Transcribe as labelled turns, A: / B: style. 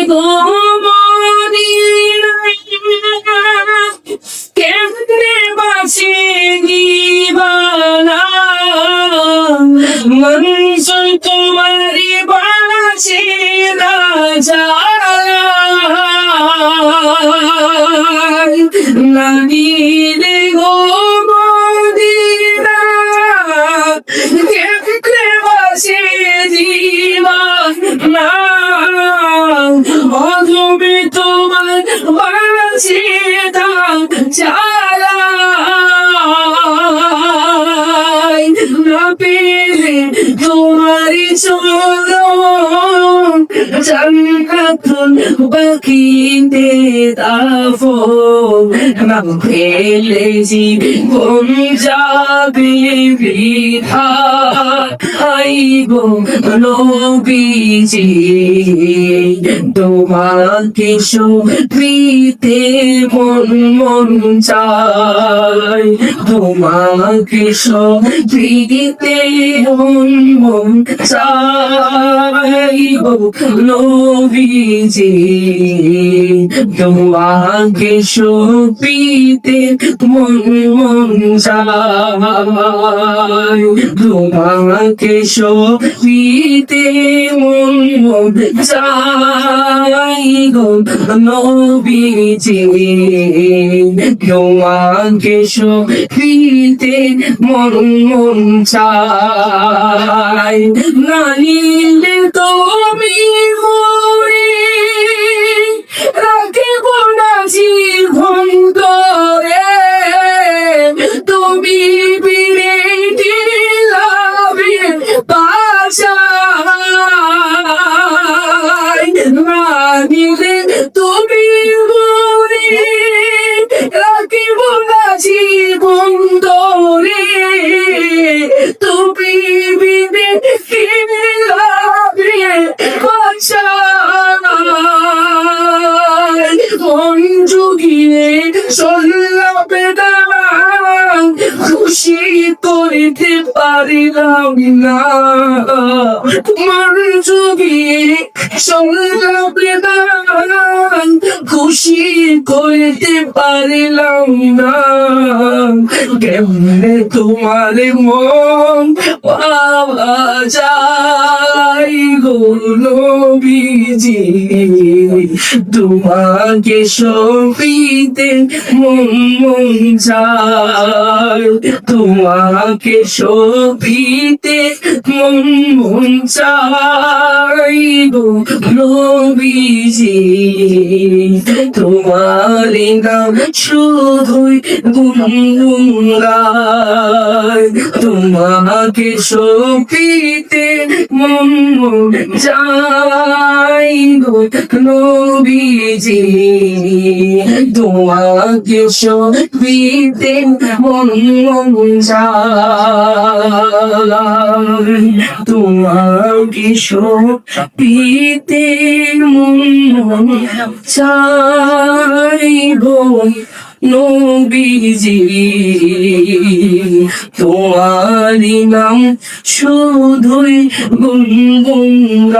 A: গো Medina কেমনে বাঁচি দিবানা মনসুর তোমারি বাঁচি না যায় নানিলে গো মদিনা কেমনে বাঁচি দিবানা অজবে তোমার বাঁচি না যায় না পেলে তোমারি চরণ জান্নাতুল বাকিতে দাফন না পেলে জীবন যাবে বৃথা আইগো নবীজি তোমাকে শুনতে মন চায় তোমাকে শুনতে মন চায় নবীজি তোমাকে শুনতে মন চায় তোমাকে শুনতে মন চায় গো নবীজি তোমাকে শুনতে মন চায় না নিলে তুমি মরে রাখিব না জীবন ধরে তুমি বিরে দিলাবে বাঁচায় না নিলে তুমি মরে রাখিব না জীবন ধরে তুমি বিরে দিলাবে বাঁচায় মন জুগিয়ে চলবে না খুশি করিতে পারিলাম না তোমার জুগিয়ে চলবে না খুশি করিতে পারিলাম না কেমনে তোমার মন পাওয়া যায় গো নবীজি তোমাকে শুনতে মন চায় তোমাকে শুনতে মন চায় গো নবীজি তোমার নাম শুধুই গুনগুনগায় তোমাকে শুনতে মন চায় গো নবীজি তোমাকে শুনতে মন চায় তোমাকে শুনতে মন চায় গো নবীজি তোমারি নাম শুধুই গুনগুনগান।